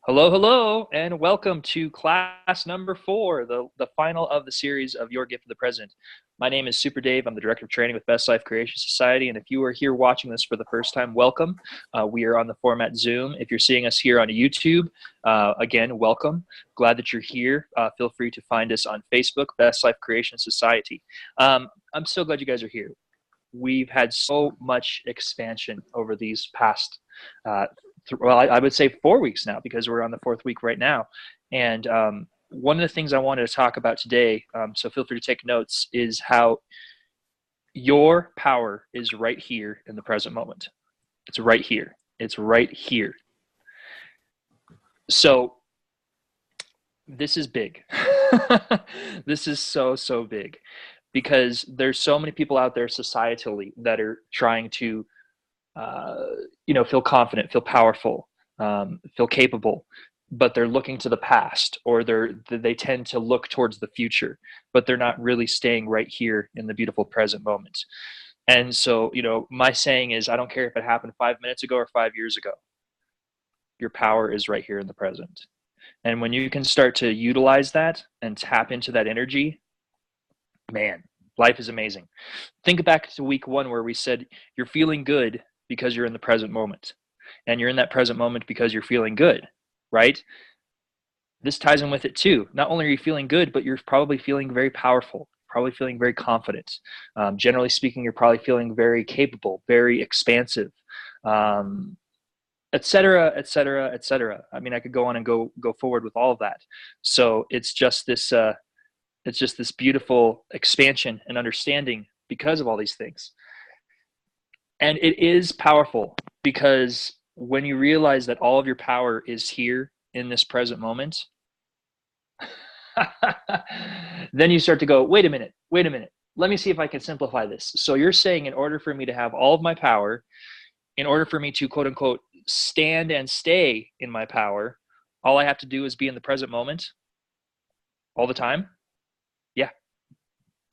Hello, hello, and welcome to class number 4, the final of the series of Your Gift of the Present. My name is Super Dave. I'm the Director of Training with Best Life Creation Society, and if you are here watching this for the first time, welcome. We are on the format Zoom. If you're seeing us here on YouTube, again, welcome. Glad that you're here. Feel free to find us on Facebook, Best Life Creation Society. I'm so glad you guys are here. We've had so much expansion over these past I would say 4 weeks now, because we're on the 4th week right now. And one of the things I wanted to talk about today, so feel free to take notes, is how your power is right here in the present moment. It's right here. It's right here. So this is big. This is so big, because there's so many people out there societally that are trying to feel confident, feel powerful, feel capable, but they're looking to the past, or they tend to look towards the future, but they're not really staying right here in the beautiful present moment. And so, my saying is, I don't care if it happened 5 minutes ago or 5 years ago. Your power is right here in the present. And when you can start to utilize that and tap into that energy, man, life is amazing. Think back to week 1, where we said you're feeling good because you're in the present moment, and you're in that present moment because you're feeling good, right? This ties in with it too. Not only are you feeling good, but you're probably feeling very powerful, probably feeling very confident. Generally speaking, you're probably feeling very capable, very expansive, et cetera, et cetera, et cetera. I mean, I could go on and go forward with all of that. So it's just this beautiful expansion and understanding because of all these things. And it is powerful, because when you realize that all of your power is here in this present moment, then you start to go, wait a minute. Let me see if I can simplify this. So you're saying, in order for me to have all of my power, in order for me to, quote unquote, stand and stay in my power, all I have to do is be in the present moment all the time? Yeah,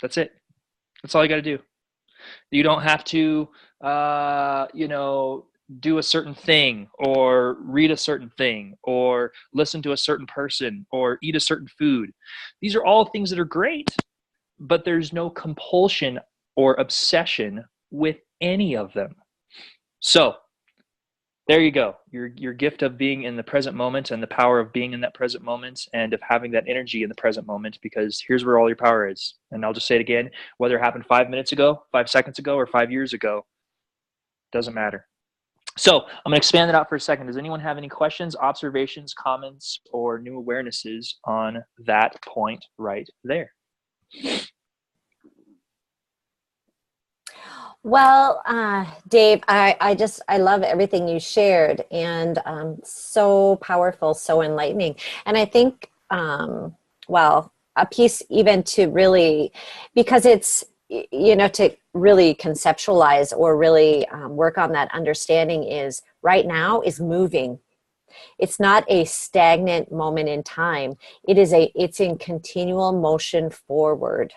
that's it. That's all you got to do. You don't have to, do a certain thing, or read a certain thing, or listen to a certain person, or eat a certain food. These are all things that are great, but there's no compulsion or obsession with any of them. So there you go. Your gift of being in the present moment, and the power of being in that present moment, and of having that energy in the present moment, because here's where all your power is. And I'll just say it again, whether it happened 5 minutes ago, 5 seconds ago, or 5 years ago, doesn't matter. So I'm going to expand it out for a second. Does anyone have any questions, observations, comments, or new awarenesses on that point right there? Well, Dave, I love everything you shared, and so powerful, so enlightening. And I think, a piece even to really, because it's, to really conceptualize, or really work on that understanding, is right now is moving. It's not a stagnant moment in time. It's in continual motion forward.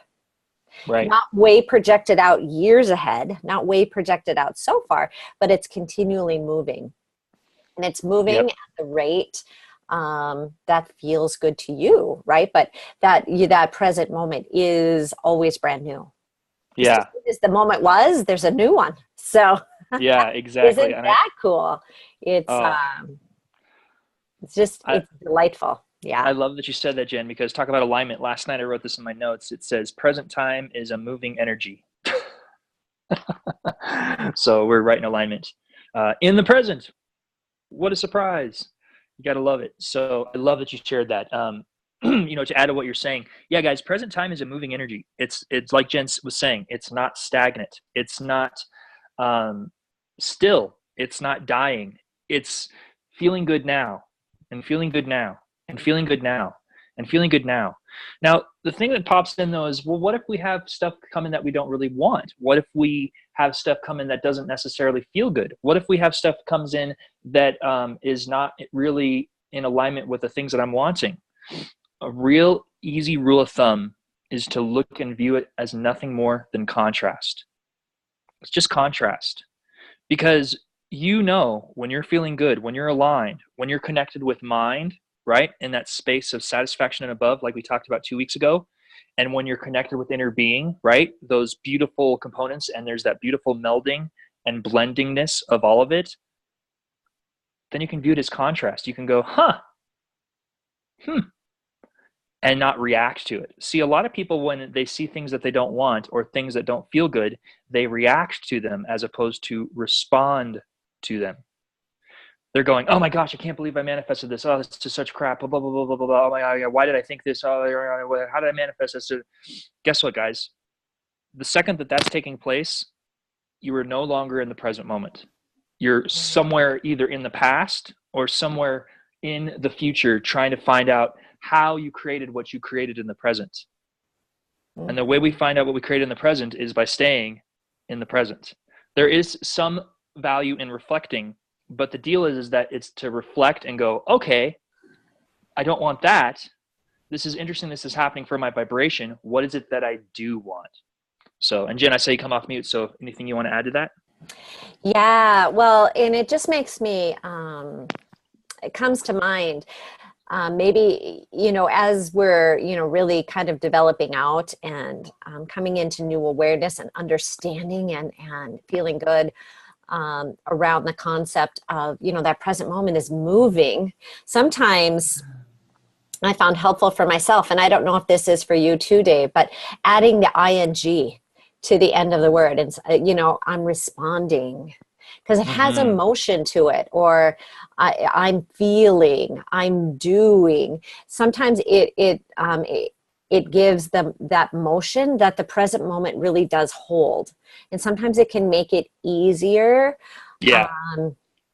Right. Not way projected out years ahead, not way projected out so far, but it's continually moving. And it's moving Yep. at the rate that feels good to you, right? But that present moment is always brand new. Yeah. As the moment was, there's a new one. So Yeah, exactly. isn't that cool? It's it's delightful. Yeah. I love that you said that, Jen, because talk about alignment. Last night I wrote this in my notes. It says present time is a moving energy. So we're right in alignment. In the present. What a surprise. You got to love it. So I love that you shared that. To add to what you're saying, yeah, guys, present time is a moving energy. It's like Jen was saying, it's not stagnant. It's not still. It's not dying. It's feeling good now, and feeling good now, and feeling good now, and feeling good now. Now, the thing that pops in, though, is, well, what if we have stuff coming that we don't really want? What if we have stuff coming that doesn't necessarily feel good? What if we have stuff comes in that is not really in alignment with the things that I'm wanting? A real easy rule of thumb is to look and view it as nothing more than contrast. It's just contrast. Because You know, when you're feeling good, when you're aligned, when you're connected with mind, right? In that space of satisfaction and above, like we talked about 2 weeks ago. And when you're connected with inner being, right? Those beautiful components, and there's that beautiful melding and blendingness of all of it, then you can view it as contrast. You can go, huh, hmm, and not react to it. See, a lot of people, when they see things that they don't want or things that don't feel good, they react to them as opposed to respond to them. They're going, oh my gosh, I can't believe I manifested this. Oh, this is such crap. Blah, blah, blah, blah, blah, blah. Oh my God, why did I think this? Oh, how did I manifest this? Guess what, guys? The second that that's taking place, you are no longer in the present moment. You're somewhere either in the past or somewhere in the future trying to find out how you created what you created in the present. And the way we find out what we created in the present is by staying in the present. There is some value in reflecting, but the deal is that it's to reflect and go, okay, I don't want that. This is interesting. This is happening for my vibration. What is it that I do want? So, and Jen, I say you come off mute. So anything you want to add to that? Yeah, well, and it just makes me, it comes to mind, maybe, as we're, really kind of developing out and coming into new awareness and understanding and feeling good around the concept of, that present moment is moving. Sometimes I found helpful for myself, and I don't know if this is for you too, Dave, but adding the ing to the end of the word. And, I'm responding because it has emotion to it, or I'm feeling, I'm doing. Sometimes it gives them that motion that the present moment really does hold. And sometimes it can make it easier Yeah.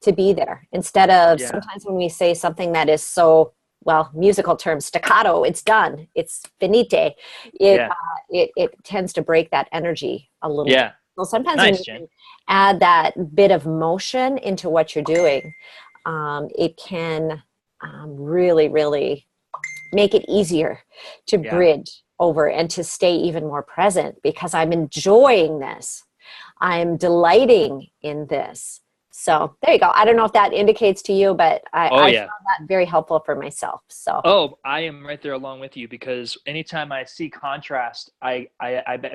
to be there, instead of Yeah. sometimes when we say something that is so, well, musical terms, staccato, it's done, it's finite, it tends to break that energy a little bit. So sometimes when Nice, you Jen. can add that bit of motion into what you're doing, it can really, really make it easier to bridge over and to stay even more present, because I'm enjoying this. I'm delighting in this. So there you go. I don't know if that indicates to you, but I found that very helpful for myself. So. Oh, I am right there along with you, because anytime I see contrast, I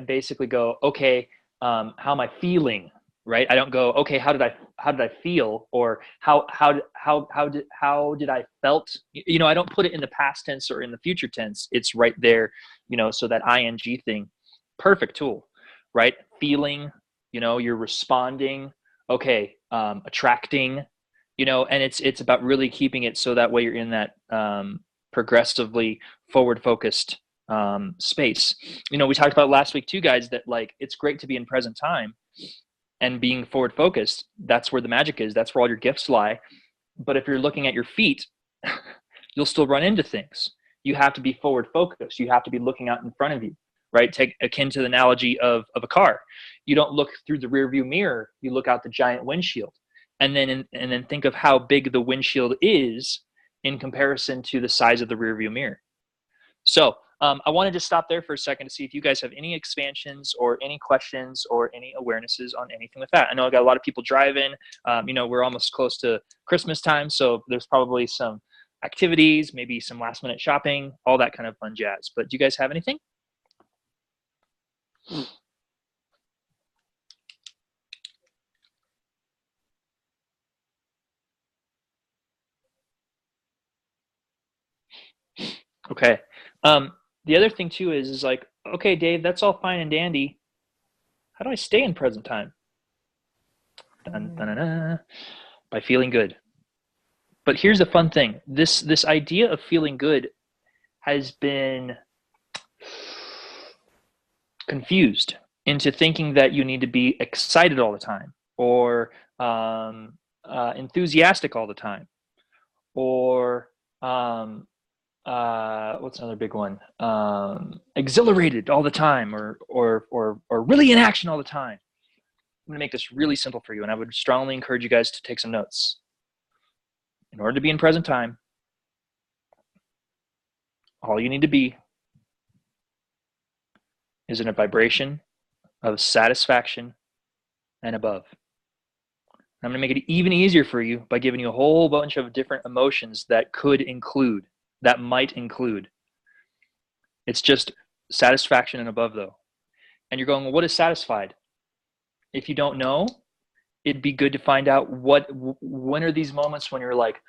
basically go, okay, how am I feeling? Right? I don't go, okay, how did I feel, or how did I felt? I don't put it in the past tense or in the future tense. It's right there, so that ing thing, perfect tool, right? Feeling, you're responding, okay, attracting, and it's about really keeping it so that way you're in that progressively forward focused space. We talked about last week too, guys, that like it's great to be in present time and being forward focused. That's where the magic is. That's where all your gifts lie. But if you're looking at your feet, you'll still run into things. You have to be forward focused. You have to be looking out in front of you, right? Take akin to the analogy of a car. You don't look through the rear view mirror. You look out the giant windshield, and then think of how big the windshield is in comparison to the size of the rear view mirror. So I wanted to stop there for a second to see if you guys have any expansions or any questions or any awarenesses on anything with that. I know I got a lot of people driving. We're almost close to Christmas time, so there's probably some activities, maybe some last minute shopping, all that kind of fun jazz. But do you guys have anything? Okay. The other thing too is like, okay, Dave, that's all fine and dandy. How do I stay in present time? Dun, dun, dun, dun, by feeling good. But here's the fun thing. This idea of feeling good has been confused into thinking that you need to be excited all the time, or enthusiastic all the time, or what's another big one? Exhilarated all the time, or really in action all the time. I'm going to make this really simple for you, and I would strongly encourage you guys to take some notes. In order to be in present time, all you need to be is in a vibration of satisfaction and above. I'm going to make it even easier for you by giving you a whole bunch of different emotions that might include. It's just satisfaction and above, though. And you're going, well, what is satisfied? If you don't know, it'd be good to find out when are these moments when you're like,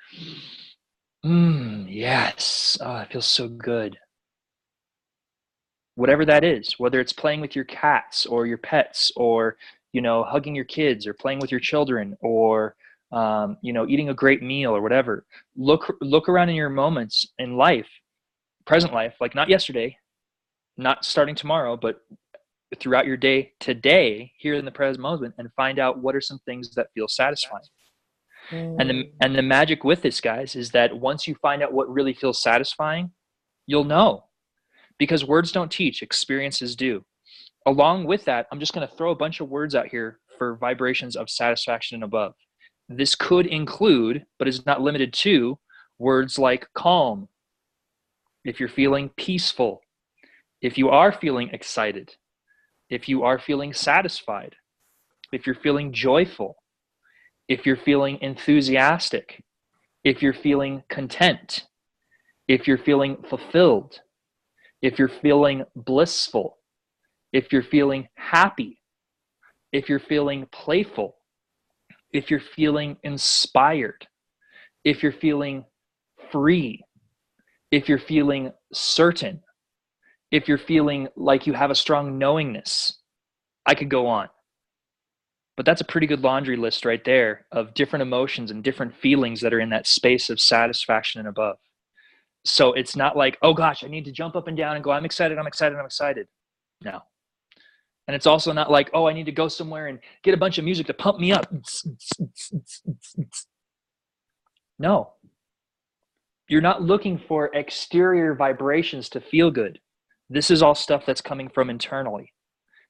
yes, oh, it feels so good. Whatever that is, whether it's playing with your cats or your pets, or, hugging your kids, or playing with your children, or, eating a great meal, or whatever. Look around in your moments in life, present life, like not yesterday, not starting tomorrow, but throughout your day today, here in the present moment, and find out what are some things that feel satisfying. And the magic with this, guys, is that once you find out what really feels satisfying, you'll know, because words don't teach, experiences do. Along with that, I'm just going to throw a bunch of words out here for vibrations of satisfaction and above. This could include, but is not limited to, words like calm, if you're feeling peaceful, if you are feeling excited, if you are feeling satisfied, if you're feeling joyful, if you're feeling enthusiastic, if you're feeling content, if you're feeling fulfilled, if you're feeling blissful, if you're feeling happy, if you're feeling playful, if you're feeling inspired, if you're feeling free, if you're feeling certain, if you're feeling like you have a strong knowingness. I could go on. But that's a pretty good laundry list right there of different emotions and different feelings that are in that space of satisfaction and above. So it's not like, oh gosh, I need to jump up and down and go, I'm excited, I'm excited, I'm excited. No. And it's also not like, oh, I need to go somewhere and get a bunch of music to pump me up. No. You're not looking for exterior vibrations to feel good. This is all stuff that's coming from internally.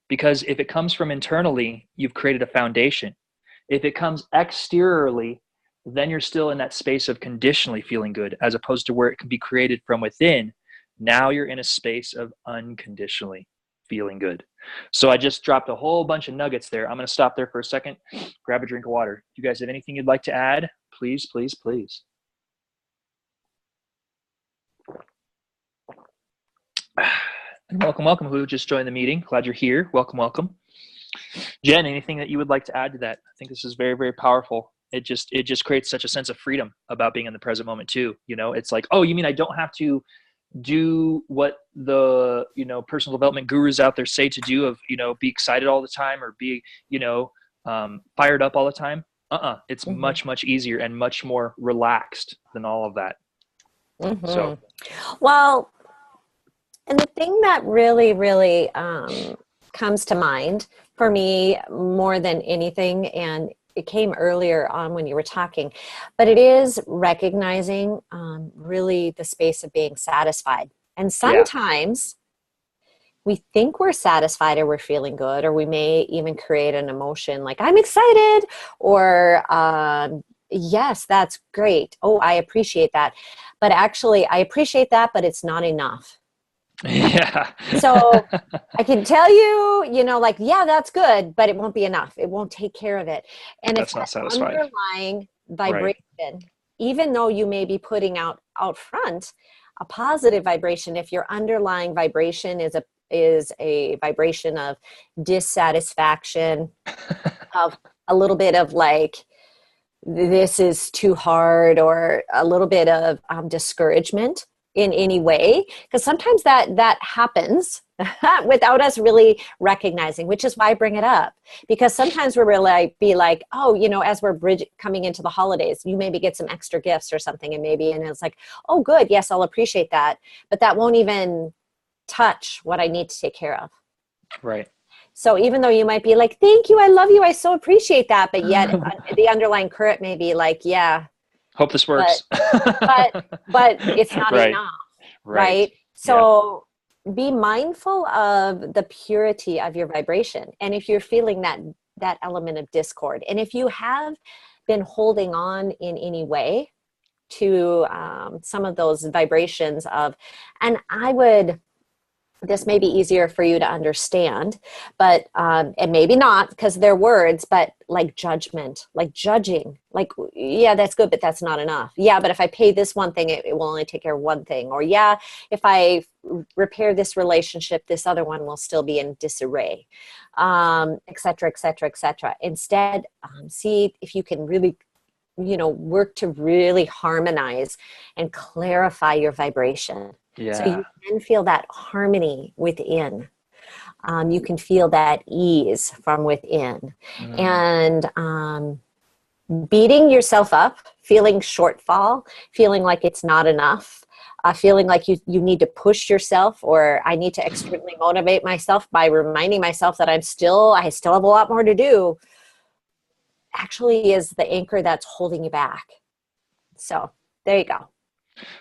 Because if it comes from internally, you've created a foundation. If it comes exteriorly, then you're still in that space of conditionally feeling good, as opposed to where it can be created from within. Now you're in a space of unconditionally feeling good. So I just dropped a whole bunch of nuggets there. I'm going to stop there for a second, grab a drink of water. If you guys have anything you'd like to add, please, please, please. And welcome who just joined the meeting. Glad you're here. Welcome. Jen, anything that you would like to add to that? I think this is very, very powerful. It just creates such a sense of freedom about being in the present moment too. It's like, oh, you mean I don't have to do what the, personal development gurus out there say to do of, be excited all the time or be, fired up all the time. It's much, much easier and much more relaxed than all of that. So, well, and the thing that really, really comes to mind for me more than anything, and it came earlier on when you were talking, but it is recognizing really the space of being satisfied. And sometimes we think we're satisfied or we're feeling good, or we may even create an emotion like, I'm excited, or yes, that's great. Oh, I appreciate that. But actually, I appreciate that, but it's not enough. Yeah. So I can tell you, yeah, that's good, but it won't be enough. It won't take care of it. And that's it's not that satisfied. Underlying vibration, even though you may be putting out front a positive vibration, if your underlying vibration is a vibration of dissatisfaction, of a little bit of like, this is too hard, or a little bit of discouragement in any way, because sometimes that happens without us really recognizing, which is why I bring it up, because sometimes we're really be like, oh, as we're coming into the holidays, you maybe get some extra gifts or something, and it's like, oh good, yes, I'll appreciate that, but that won't even touch what I need to take care of. Right. So even though you might be like, thank you, I love you, I so appreciate that, but yet the underlying current may be like, yeah, hope this works. But it's not enough, right? So be mindful of the purity of your vibration. And if you're feeling that element of discord, and if you have been holding on in any way to some of those vibrations of, and I would this may be easier for you to understand, but and maybe not because they're words, but like judgment, like judging, like, yeah, that's good, but that's not enough. Yeah, but if I pay this one thing, it will only take care of one thing. Or yeah, if I repair this relationship, this other one will still be in disarray, et cetera, et cetera, et cetera. Instead, see if you can really, work to really harmonize and clarify your vibration. So Yeah. you can feel that harmony within. You can feel that ease from within. Mm. And beating yourself up, feeling shortfall, feeling like it's not enough, feeling like you need to push yourself, or I need to externally motivate myself by reminding myself that I still have a lot more to do, actually is the anchor that's holding you back. So there you go.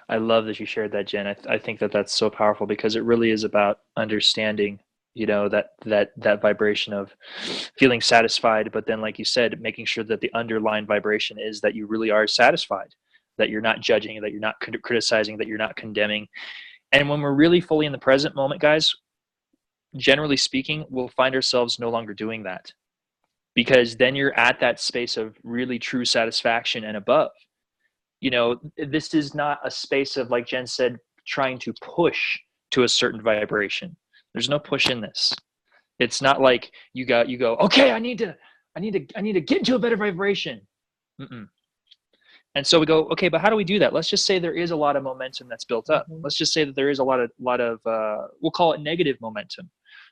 I love that you shared that, Jen. I think that that's so powerful because it really is about understanding, that vibration of feeling satisfied, but then, like you said, making sure that the underlying vibration is that you really are satisfied, that you're not judging, that you're not criticizing, that you're not condemning. And when we're really fully in the present moment, guys, generally speaking, we'll find ourselves no longer doing that, because then you're at that space of really true satisfaction and above. This is not a space of, like Jen said, trying to push to a certain vibration. There's no push in this. It's not like you go, okay, I need to get into a better vibration. Mm-mm. And so we go, okay, but how do we do that? Let's just say there is a lot of momentum that's built up. Mhm. Let's just say that there is a lot of we'll call it negative momentum,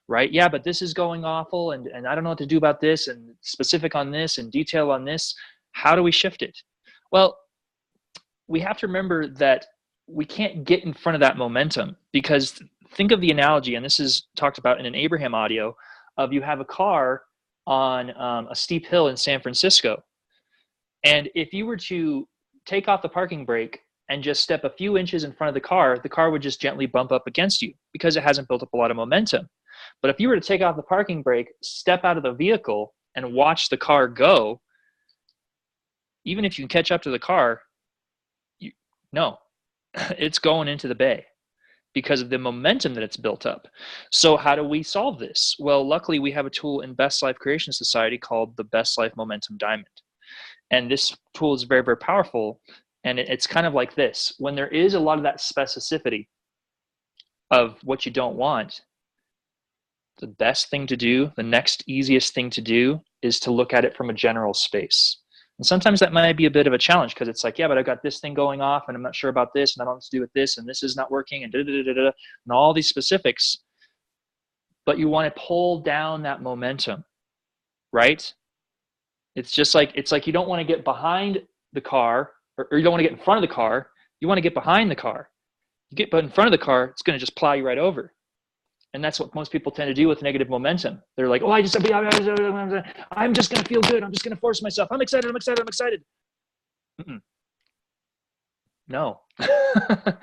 right? Yeah, but this is going awful, and I don't know what to do about this, and specific on this, and detail on this. How do we shift it? Well, we have to remember that we can't get in front of that momentum, because think of the analogy, and this is talked about in an Abraham audio, of you have a car on a steep hill in San Francisco. And if you were to take off the parking brake and just step a few inches in front of the car would just gently bump up against you because it hasn't built up a lot of momentum. But if you were to take off the parking brake, step out of the vehicle, and watch the car go, even if you can catch up to the car, no, it's going into the bay because of the momentum that it's built up. So how do we solve this? Well, luckily we have a tool in Best Life Creation Society called the Best Life Momentum Diamond. And this tool is very, very powerful. And it's kind of like this. When there is a lot of that specificity of what you don't want, the best thing to do, the next easiest thing to do, is to look at it from a general space. And sometimes that might be a bit of a challenge because it's like, yeah, but I've got this thing going off and I'm not sure about this and I don't know what to do with this and this is not working and and all these specifics. But you want to pull down that momentum, right? It's like you don't want to get behind the car, or you don't want to get in front of the car. You want to get behind the car. You get in front of the car, it's going to just plow you right over. And that's what most people tend to do with negative momentum. They're like, oh, I'm just going to feel good. I'm just going to force myself. I'm excited. Mm-mm. No. And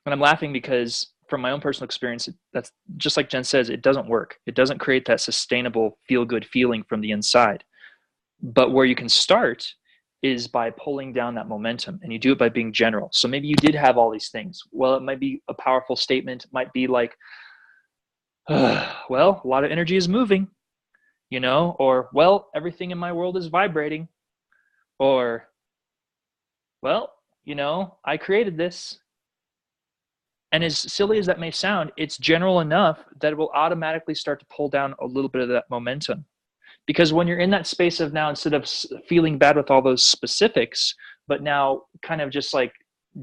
I'm laughing because from my own personal experience, that's just like Jen says, it doesn't work. It doesn't create that sustainable feel-good feeling from the inside. But where you can start is by pulling down that momentum, and you do it by being general. So maybe you did have all these things. Well, it might be a powerful statement. It might be like, well, a lot of energy is moving, or, well, everything in my world is vibrating, or, well, I created this. And as silly as that may sound, it's general enough that it will automatically start to pull down a little bit of that momentum. Because when you're in that space of now, instead of feeling bad with all those specifics, but now kind of just like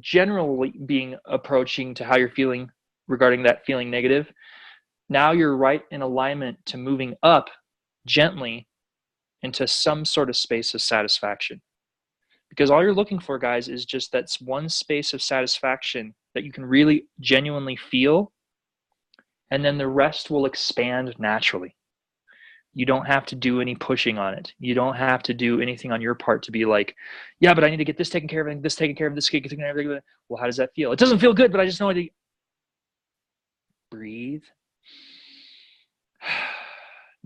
generally being approaching to how you're feeling regarding that feeling negative, now you're right in alignment to moving up gently into some sort of space of satisfaction. Because all you're looking for, guys, is just that one space of satisfaction that you can really genuinely feel, and then the rest will expand naturally. You don't have to do any pushing on it. You don't have to do anything on your part to be like, yeah, but I need to get this taken care of, and this taken care of, this taken care of. Well, how does that feel? It doesn't feel good, but I just know to breathe.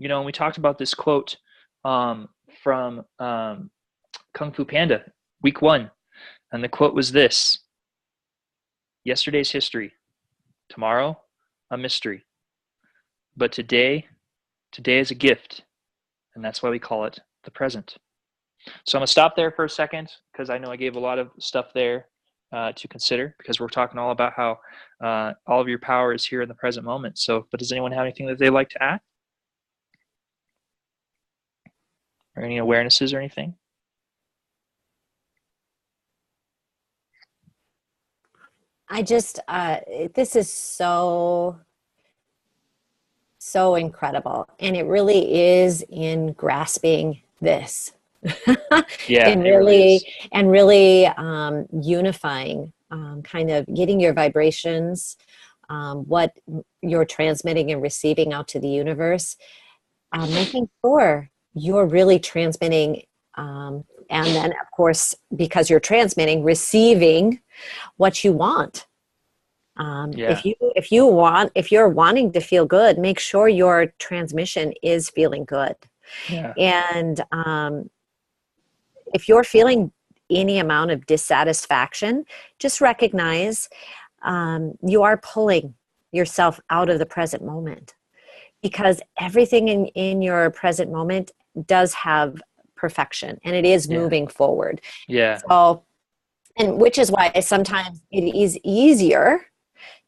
And we talked about this quote from Kung Fu Panda, week 1. And the quote was this: yesterday's history. Tomorrow a mystery. But today is a gift, and that's why we call it the present. So I'm going to stop there for a second because I know I gave a lot of stuff there to consider, because we're talking all about how all of your power is here in the present moment. So, but does anyone have anything that they'd like to add? Or any awarenesses or anything? I just, this is so incredible. And it really is in grasping this. Yeah, and it really is. really unifying, kind of getting your vibrations, what you're transmitting and receiving out to the universe, making sure you're really transmitting, and then of course, because you're transmitting, receiving what you want. Yeah, If you're wanting to feel good, make sure your transmission is feeling good. yeah, And if you're feeling any amount of dissatisfaction, just recognize you are pulling yourself out of the present moment, because everything in your present moment does have perfection, and it is yeah, moving forward. yeah, So, and which is why sometimes it is easier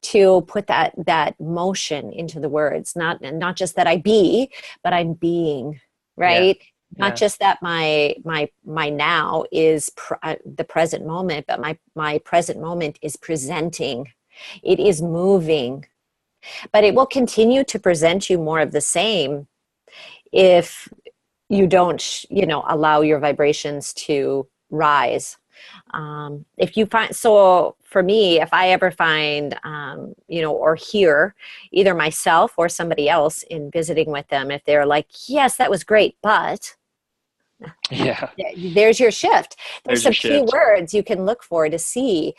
to put that motion into the words, not just that I be, but I'm being, yeah, right? Not yeah, just that my now is the present moment, but my present moment is presenting, it is moving. But it will continue to present you more of the same if you don't allow your vibrations to rise. If you find, so for me, if I ever find, or hear either myself or somebody else in visiting with them, if they're like, yes, that was great, but yeah. there's your shift. There's There's your some key shift. words you can look for to see,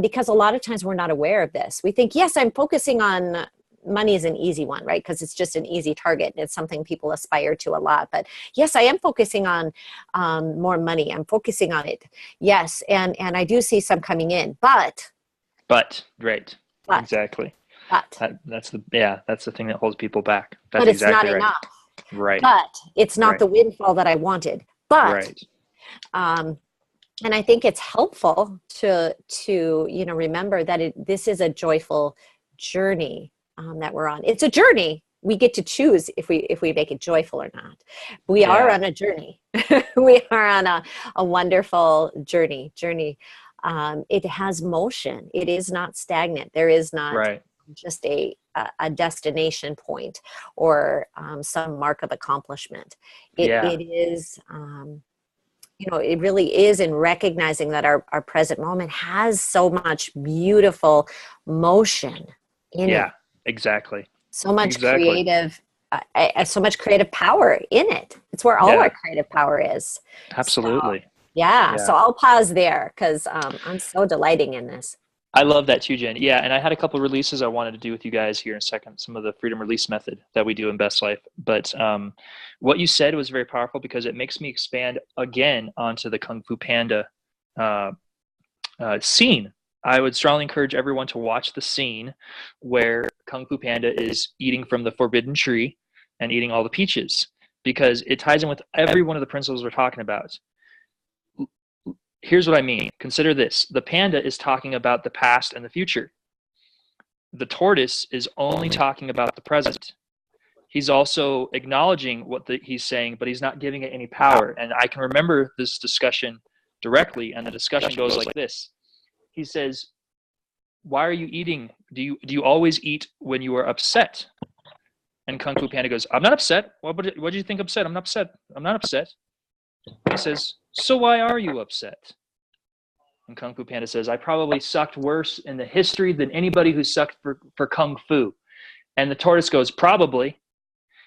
because a lot of times we're not aware of this. We think, yes, I'm focusing on money is an easy one, right? Because it's just an easy target. It's something people aspire to a lot. But yes, I am focusing on more money. I'm focusing on it. Yes, and I do see some coming in, But right, but exactly. but That's the thing that holds people back. but That's it's not exactly right. enough. Right, But it's not right, the windfall that I wanted. But right. um, and I think it's helpful to remember that this is a joyful journey that we're on. It's a journey. We get to choose if we make it joyful or not. We are Yeah, on a journey. We are on a wonderful journey. It has motion. It is not stagnant. There is not right. just a destination point or some mark of accomplishment. Yeah, It is. It really is in recognizing that our present moment has so much beautiful motion in yeah, it, exactly. so much Exactly. so much creative power in it. It's where all our Yeah, creative power is. So, absolutely. yeah. So Yeah. I'll pause there because I'm so delighting in this. I love that too, Jen. Yeah, and I had a couple of releases I wanted to do with you guys here in a second, some of the freedom release method that we do in Best Life. But what you said was very powerful because it makes me expand again onto the Kung Fu Panda uh, scene. I would strongly encourage everyone to watch the scene where Kung Fu Panda is eating from the forbidden tree and eating all the peaches, because it ties in with every one of the principles we're talking about. Here's what I mean. Consider this. The panda is talking about the past and the future. The tortoise is only talking about the present. He's also acknowledging what he's saying, but he's not giving it any power. And I can remember this discussion directly, and the discussion goes like this. He says, "Why are you eating? Do you always eat when you are upset?" And Kung Fu Panda goes, "I'm not upset. What do you think upset? I'm not upset. I'm not upset." He says, "So why are you upset?" And Kung Fu Panda says, "I probably sucked worse in the history than anybody who sucked for Kung Fu." And the tortoise goes, "Probably."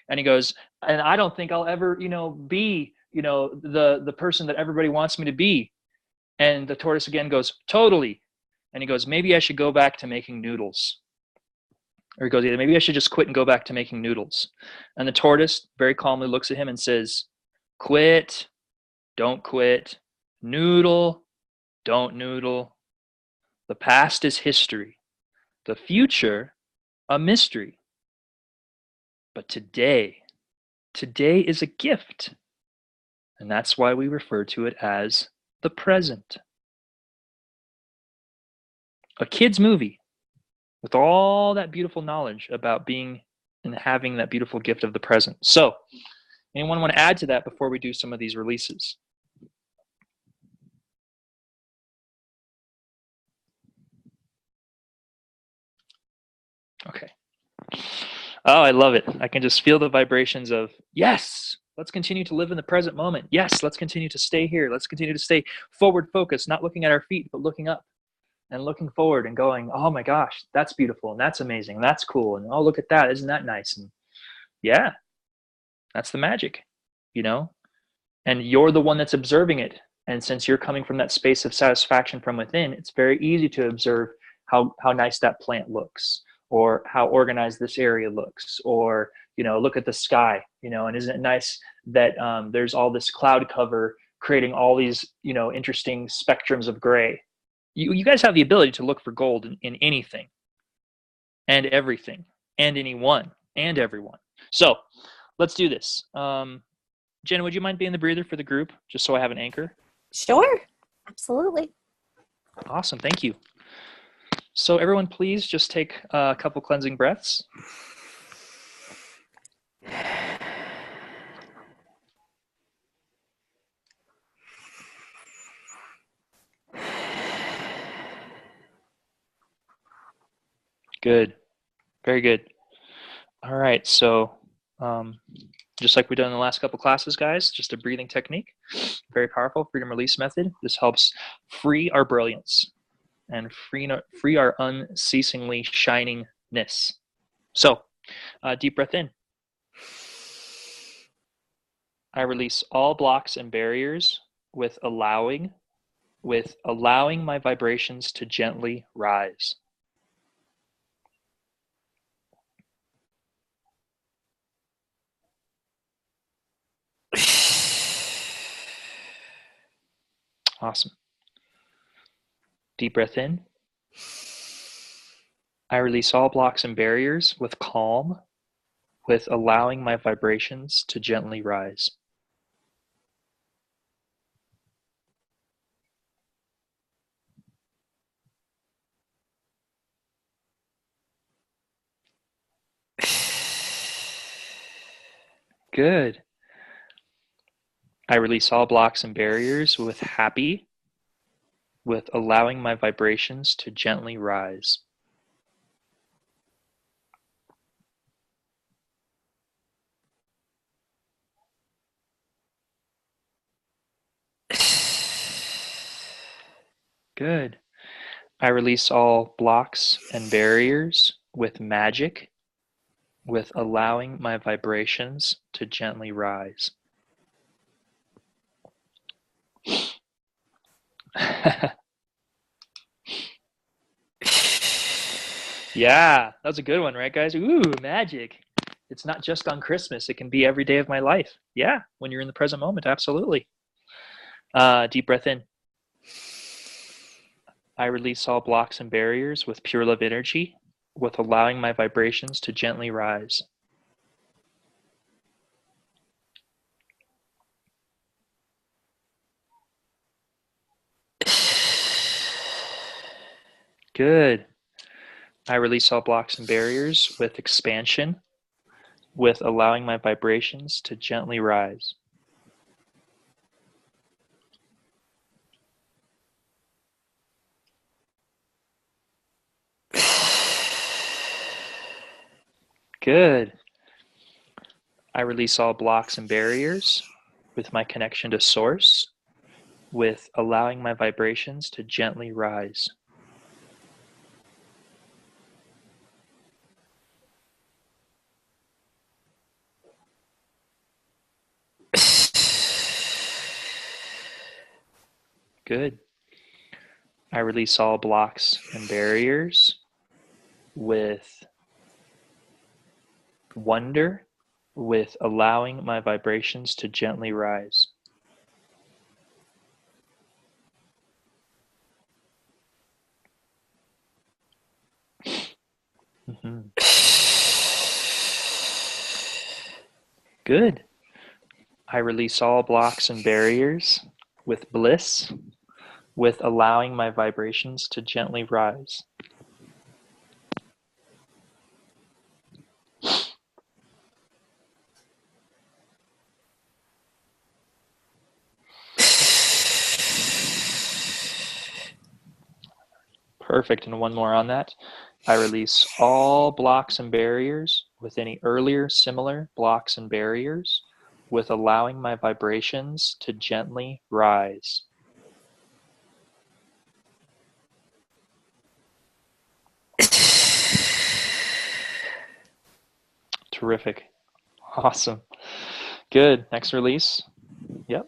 And he goes, "And I don't think I'll ever, be, the person that everybody wants me to be." And the tortoise again goes, "Totally." And he goes, "Maybe I should go back to making noodles." Or he goes, "Yeah, maybe I should just quit and go back to making noodles." And the tortoise very calmly looks at him and says, "Quit, don't quit, noodle, don't noodle. The past is history. The future a mystery. But today is a gift. And that's why we refer to it as the present. A kid's movie with all that beautiful knowledge about being and having that beautiful gift of the present. So, anyone want to add to that before we do some of these releases? Okay. Oh, I love it. I can just feel the vibrations of, yes, let's continue to live in the present moment. Yes, let's continue to stay here. Let's continue to stay forward focused, not looking at our feet, but looking up and looking forward and going, oh my gosh, that's beautiful and that's amazing and that's cool. And oh, look at that. Isn't that nice? And yeah, that's the magic, you know? And you're the one that's observing it. And since you're coming from that space of satisfaction from within, it's very easy to observe how nice that plant looks, or how organized this area looks, or look at the sky, and isn't it nice that there's all this cloud cover creating all these interesting spectrums of gray. You guys have the ability to look for gold in anything and everything and anyone and everyone. So let's do this. Jen, would you mind being the breather for the group, just so I have an anchor? Sure, absolutely. Awesome, thank you. So everyone, please just take a couple cleansing breaths. Good, very good. All right, so just like we've done in the last couple classes, guys, just a breathing technique, very powerful, freedom release method. This helps free our brilliance and free our unceasingly shiningness. So, deep breath in. I release all blocks and barriers with allowing my vibrations to gently rise. Awesome. Deep breath in. I release all blocks and barriers with calm, with allowing my vibrations to gently rise. Good. I release all blocks and barriers with happy, with allowing my vibrations to gently rise. Good. I release all blocks and barriers with magic, with allowing my vibrations to gently rise. Yeah, that was a good one, right, guys? Ooh, magic. It's not just on Christmas. It can be every day of my life. Yeah, when you're in the present moment, absolutely. Deep breath in. I release all blocks and barriers with pure love energy, with allowing my vibrations to gently rise. Good. I release all blocks and barriers with expansion, with allowing my vibrations to gently rise. Good. I release all blocks and barriers with my connection to Source, with allowing my vibrations to gently rise. Good. I release all blocks and barriers with wonder, with allowing my vibrations to gently rise. Mhm. Good. I release all blocks and barriers with bliss, with allowing my vibrations to gently rise. Perfect. And one more on that. I release all blocks and barriers with any earlier similar blocks and barriers, with allowing my vibrations to gently rise. Terrific. Awesome. Good. Next release. Yep.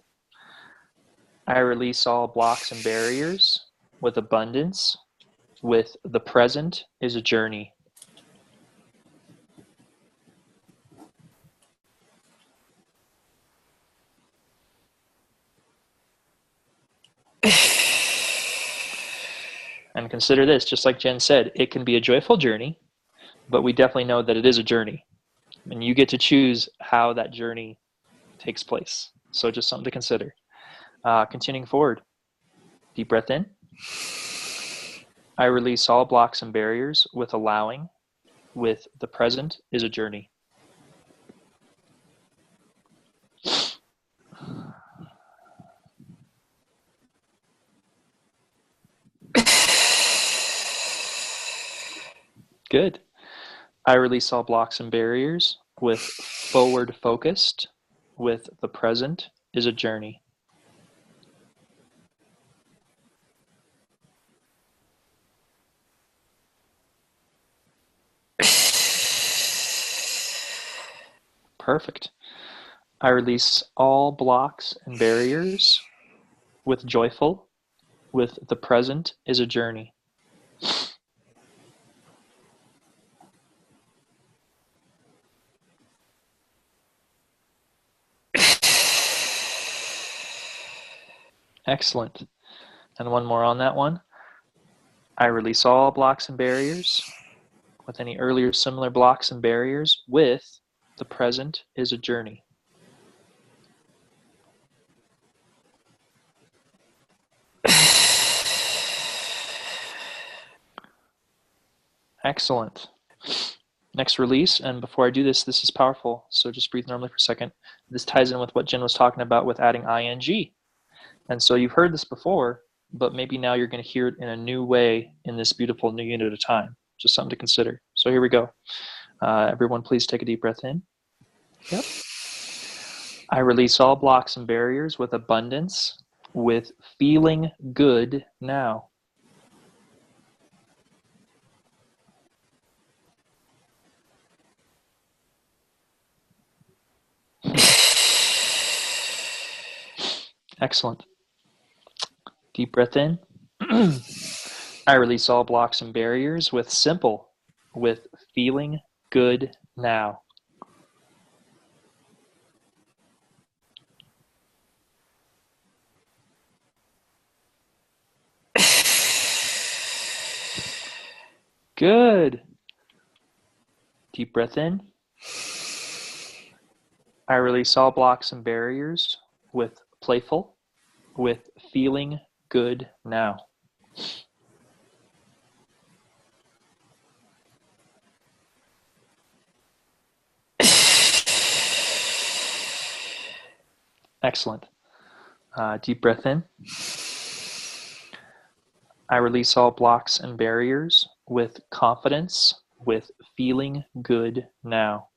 I release all blocks and barriers with abundance, with the present is a journey. And consider this, just like Jen said, it can be a joyful journey, but we definitely know that it is a journey. And you get to choose how that journey takes place. So just something to consider. Continuing forward, deep breath in. I release all blocks and barriers with allowing, with the present is a journey. Good. I release all blocks and barriers with forward focused, with the present is a journey. Perfect. I release all blocks and barriers with joyful, with the present is a journey. Excellent. And one more on that one. I release all blocks and barriers with any earlier similar blocks and barriers, with the present is a journey. Excellent. Next release, and before I do this, this is powerful, so just breathe normally for a second. This ties in with what Jen was talking about with adding ing. And so you've heard this before, but maybe now you're going to hear it in a new way in this beautiful new unit of time. Just something to consider. So here we go. Everyone, please take a deep breath in. Yep. I release all blocks and barriers with abundance, with feeling good now. Excellent. Deep breath in. I release all blocks and barriers with simple, with feeling good now. Good. Deep breath in. I release all blocks and barriers with playful, with feeling good now. Excellent. Deep breath in. I release all blocks and barriers with confidence, with feeling good now.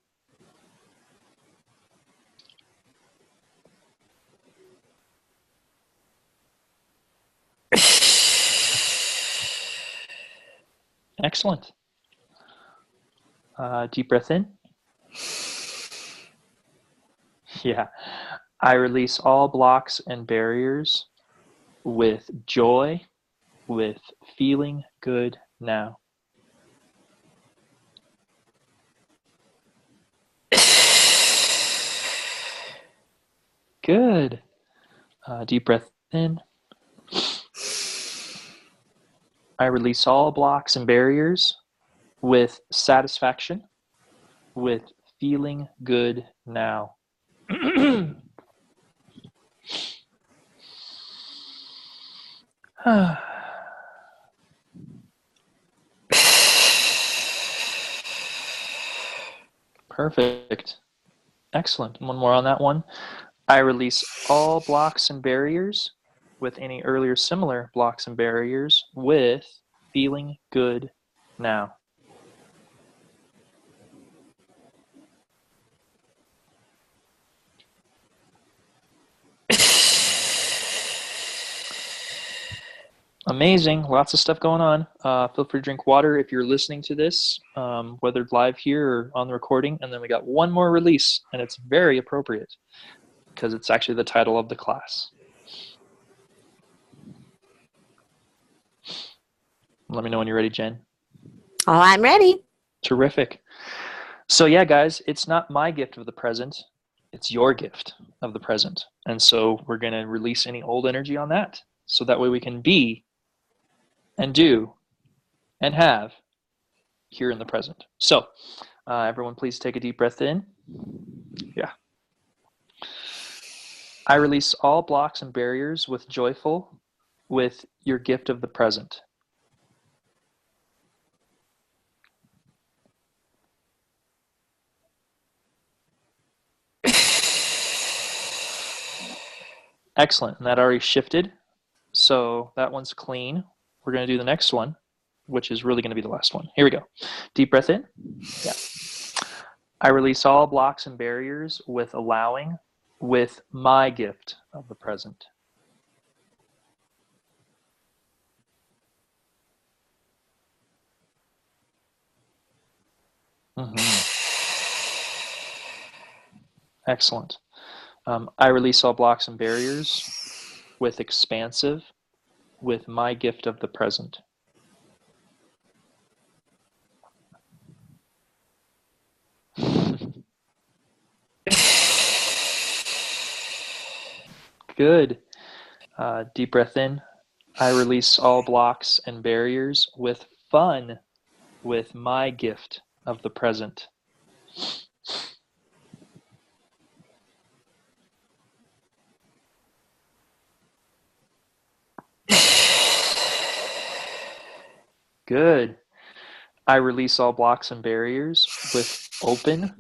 Excellent. Deep breath in. Yeah. I release all blocks and barriers with joy, with feeling good now. Good. Deep breath in. I release all blocks and barriers with satisfaction, with feeling good now. Perfect. Excellent. One more on that one. I release all blocks and barriers with any earlier similar blocks and barriers with feeling good now. Amazing. Lots of stuff going on. Feel free to drink water if you're listening to this, whether live here or on the recording. And then we got one more release, and it's very appropriate because it's actually the title of the class. Let me know when you're ready, Jen. Oh, I'm ready. Terrific. So yeah, guys, it's not my gift of the present. It's your gift of the present. And so we're going to release any old energy on that. So that way we can be and do and have here in the present. So everyone please take a deep breath in. Yeah. I release all blocks and barriers with joyful, with your gift of the present. Excellent. And that already shifted. So that one's clean. We're going to do the next one, which is really going to be the last one. Here we go. Deep breath in. Yeah. I release all blocks and barriers with allowing, with my gift of the present. Excellent. I release all blocks and barriers with expansive, with my gift of the present. Good. Deep breath in. I release all blocks and barriers with fun, with my gift of the present. Good. I release all blocks and barriers with open,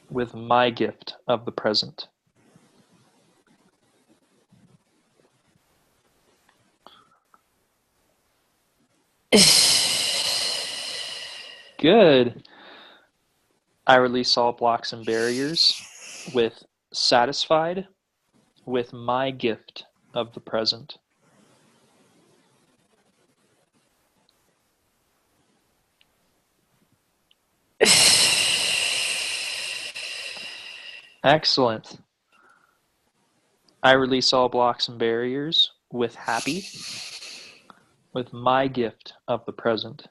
with my gift of the present. Good. I release all blocks and barriers with satisfied, with my gift of the present. Excellent. I release all blocks and barriers with happy, with my gift of the present.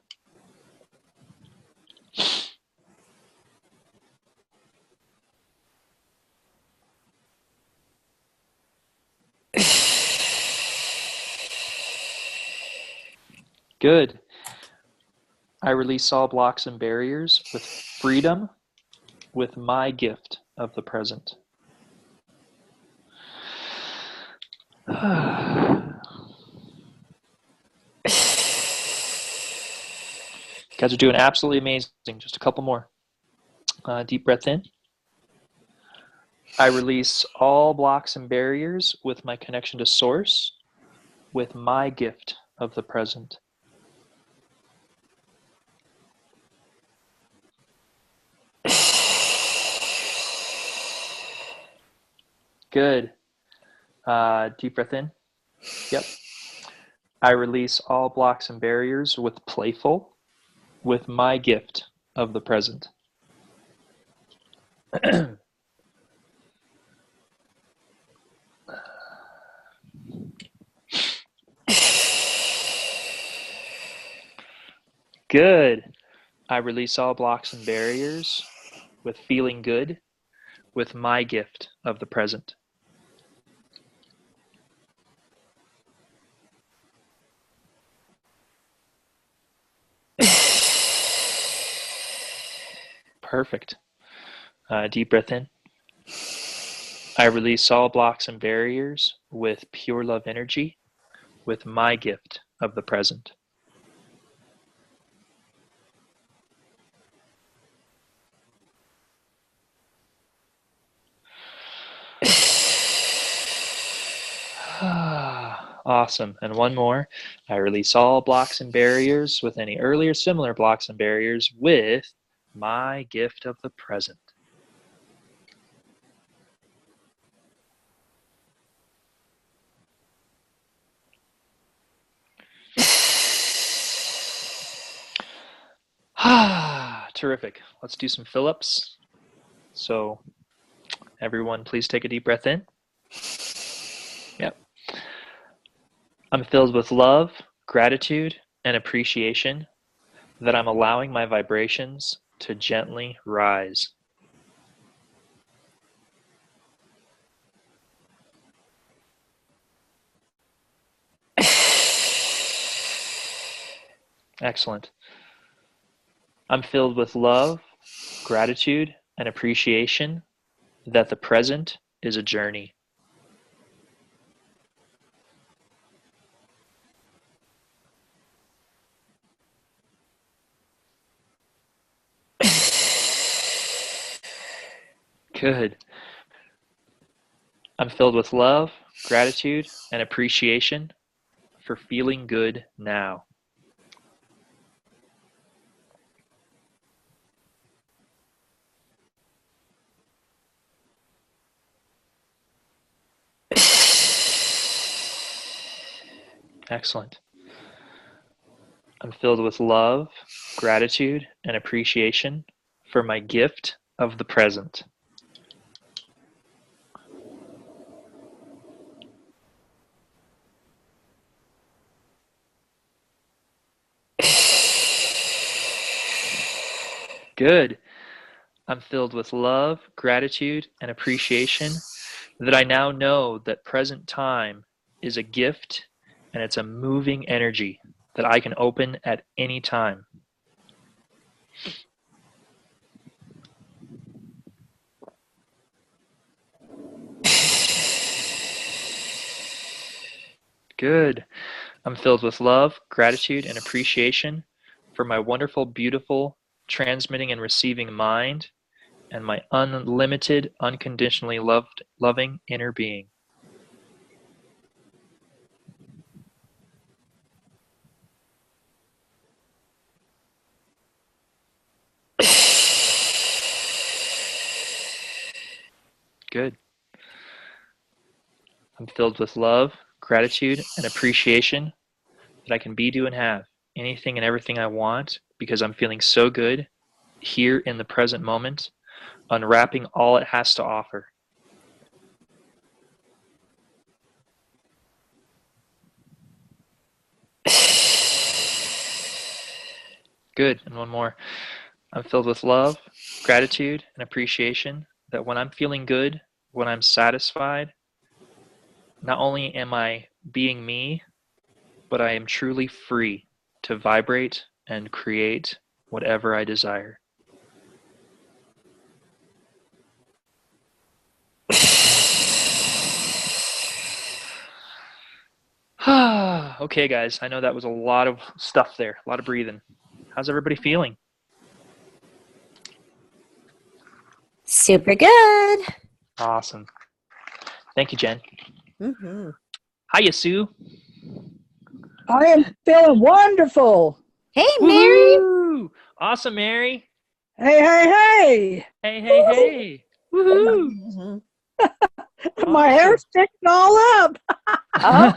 Good. I release all blocks and barriers with freedom, with my gift of the present. You guys are doing absolutely amazing. Just a couple more. Deep breath in. I release all blocks and barriers with my connection to Source, with my gift of the present. Good. Deep breath in. Yep. I release all blocks and barriers with playful, with my gift of the present. Good. I release all blocks and barriers with feeling good, with my gift of the present. Perfect. Deep breath in. I release all blocks and barriers with pure love energy, with my gift of the present. Awesome. And one more. I release all blocks and barriers with any earlier similar blocks and barriers with my gift of the present. Terrific. Let's do some fill-ups. So everyone, please take a deep breath in. Yep. I'm filled with love, gratitude, and appreciation that I'm allowing my vibrations to gently rise. Excellent. I'm filled with love, gratitude, and appreciation that the present is a journey. Good. I'm filled with love, gratitude, and appreciation for feeling good now. Excellent. I'm filled with love, gratitude, and appreciation for my gift of the present. Good. I'm filled with love, gratitude, and appreciation that I now know that present time is a gift and it's a moving energy that I can open at any time. Good. I'm filled with love, gratitude, and appreciation for my wonderful, beautiful, transmitting and receiving mind and my unlimited, unconditionally loving inner being. Good. I'm filled with love, gratitude, and appreciation that I can be, do, and have anything and everything I want because I'm feeling so good here in the present moment, unwrapping all it has to offer. Good. And one more. I'm filled with love, gratitude, and appreciation that when I'm feeling good, when I'm satisfied, not only am I being me, but I am truly free to vibrate and create whatever I desire. Okay, guys, I know that was a lot of stuff there, a lot of breathing. How's everybody feeling? Super good. Awesome. Thank you, Jen. Mm-hmm. Hiya, Sue. I am feeling wonderful. Hey, Mary. Woo-hoo! Awesome, Mary. Hey, hey, Hey, hey, hey. Woohoo! Mhm. hey. My hair's sticking all up. Oh.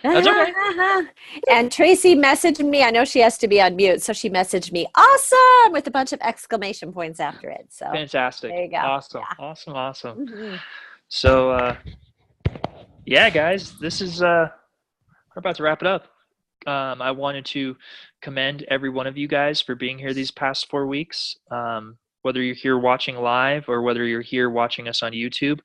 That's okay. And Tracy messaged me. I know she has to be on mute, so she messaged me awesome with a bunch of exclamation points after it. So Fantastic. there you go. Awesome. Yeah. Awesome. Awesome. Mhm. So, yeah, guys, this is, we're about to wrap it up. I wanted to commend every one of you guys for being here these past 4 weeks. Whether you're here watching live or whether you're here watching us on YouTube,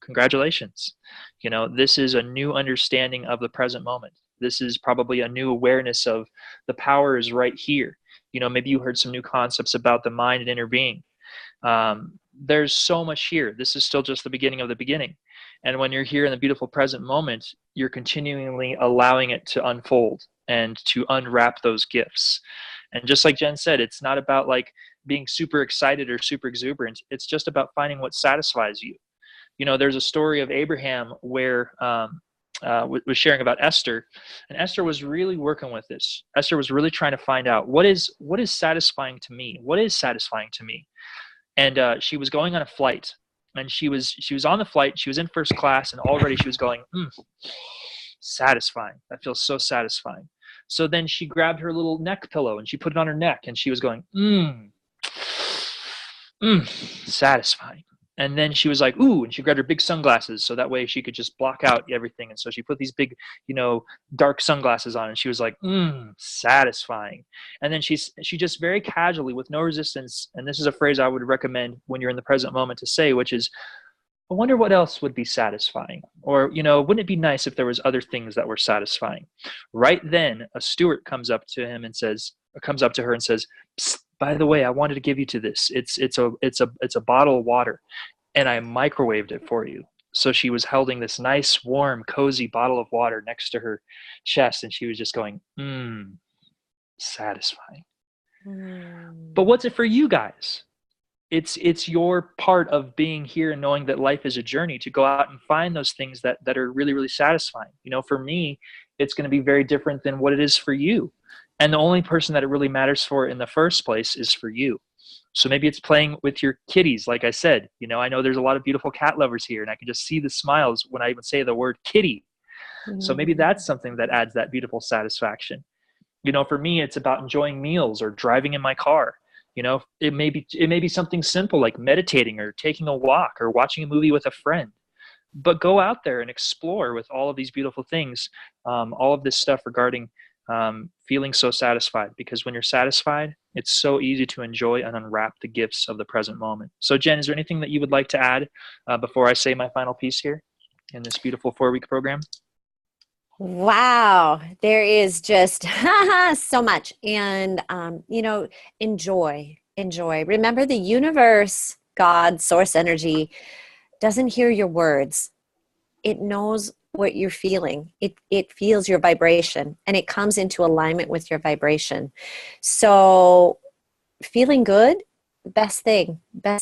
congratulations. You know, this is a new understanding of the present moment. This is probably a new awareness of the power is right here. You know, maybe you heard some new concepts about the mind and inner being. There's so much here. This is still just the beginning of the beginning. And when you're here in the beautiful present moment, you're continually allowing it to unfold and to unwrap those gifts. And just like Jen said, it's not about like being super excited or super exuberant. It's just about finding what satisfies you. You know, there's a story of Abraham where was sharing about Esther, and Esther was really working with this. Esther was really trying to find out what is satisfying to me. What is satisfying to me? And she was going on a flight, and she was on the flight. She was in first class, and already she was going, satisfying. That feels so satisfying. So then she grabbed her little neck pillow and she put it on her neck, and she was going, satisfying. And then she was like, ooh, and she grabbed her big sunglasses so that way she could just block out everything. And so she put these big, dark sunglasses on, and she was like, satisfying. And then she just very casually, with no resistance, and this is a phrase I would recommend when you're in the present moment to say, which is, I wonder what else would be satisfying. Or, wouldn't it be nice if there was other things that were satisfying? Right then, a steward comes up to her and says, Psst, by the way, I wanted to give you to this. It's a bottle of water, and I microwaved it for you. So she was holding this nice, warm, cozy bottle of water next to her chest, and she was just going, satisfying. But what's it for you guys? It's your part of being here and knowing that life is a journey to go out and find those things that are really, really satisfying. For me, it's going to be very different than what it is for you. And the only person that it really matters for in the first place is for you. So maybe it's playing with your kitties. Like I said, I know there's a lot of beautiful cat lovers here, and I can just see the smiles when I even say the word kitty. So maybe that's something that adds that beautiful satisfaction. For me, it's about enjoying meals or driving in my car. It may be something simple like meditating or taking a walk or watching a movie with a friend. But go out there and explore with all of these beautiful things, all of this stuff regarding feeling so satisfied, because when you're satisfied, it's so easy to enjoy and unwrap the gifts of the present moment. So Jen, is there anything that you would like to add before I say my final piece here in this beautiful 4-week program? Wow, there is just so much. And, enjoy. Remember, the universe, God, source energy, doesn't hear your words. It knows what you're feeling. It feels your vibration, and it comes into alignment with your vibration. So feeling good, best thing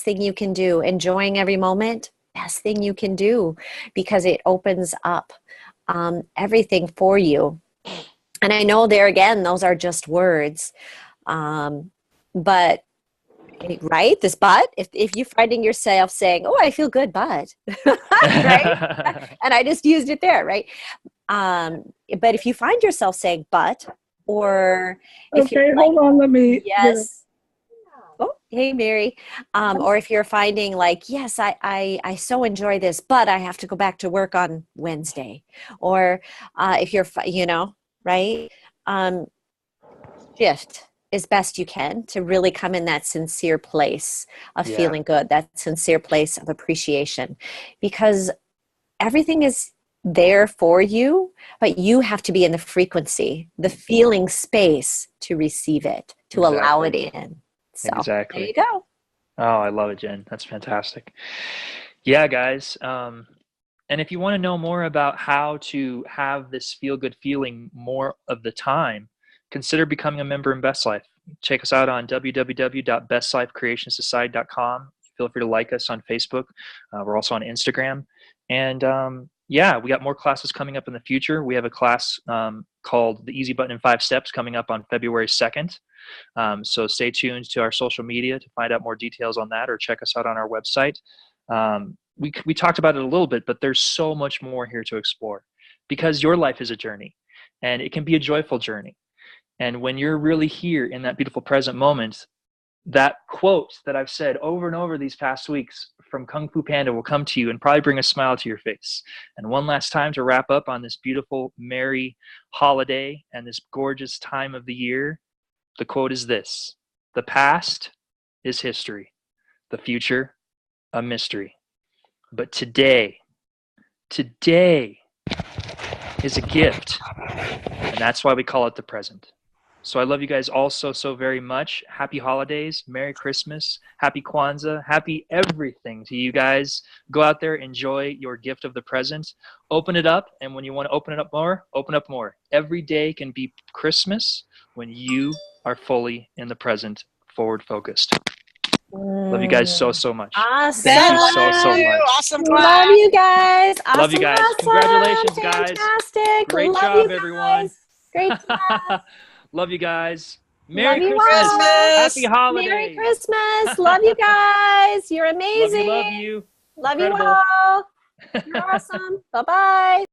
you can do. Enjoying every moment, best thing you can do, because it opens up everything for you. And I know there again, those are just words. But right, this but, if you're finding yourself saying, oh, I feel good, but, right? And I just used it there, right? But if you find yourself saying but, or if okay, hold on, let me. Yes. Oh, hey, Mary. Or if you're finding like, yes, I so enjoy this, but I have to go back to work on Wednesday. Or if you're, right? Shift as best you can to really come in that sincere place of feeling good, that sincere place of appreciation, because everything is there for you, but you have to be in the frequency, the feeling space to receive it, to allow it in. So exactly. There you go. Oh, I love it, Jen. That's fantastic. Yeah, guys. And if you want to know more about how to have this feel-good feeling more of the time, consider becoming a member in Best Life. Check us out on www.bestlifecreationsociety.com. Feel free to like us on Facebook. We're also on Instagram. And we got more classes coming up in the future. We have a class called The Easy Button in 5 Steps coming up on February 2nd. So stay tuned to our social media to find out more details on that, or check us out on our website. We talked about it a little bit, but there's so much more here to explore, because your life is a journey, and it can be a joyful journey. And when you're really here in that beautiful present moment, that quote that I've said over and over these past weeks from Kung Fu Panda will come to you and probably bring a smile to your face. And one last time to wrap up on this beautiful, merry holiday and this gorgeous time of the year, the quote is this: the past is history, the future a mystery. But today is a gift, and that's why we call it the present. So I love you guys all so, so very much. Happy holidays, Merry Christmas, Happy Kwanzaa, happy everything to you guys. Go out there, enjoy your gift of the present, open it up, and when you want to open it up more, open up more. Every day can be Christmas when you are fully in the present, forward focused. Love you guys so, so much. Awesome. Thank you so, so Thank you. much. Awesome Love class. you guys. Awesome, Love you guys. awesome. Congratulations, guys. Fantastic. Great Love job, you guys. everyone. Great job. Love you guys. Merry Love you Christmas. all. Happy holidays. Merry Christmas. Love you guys. You're amazing. Love you. Love you Incredible. all. You're awesome. Bye-bye.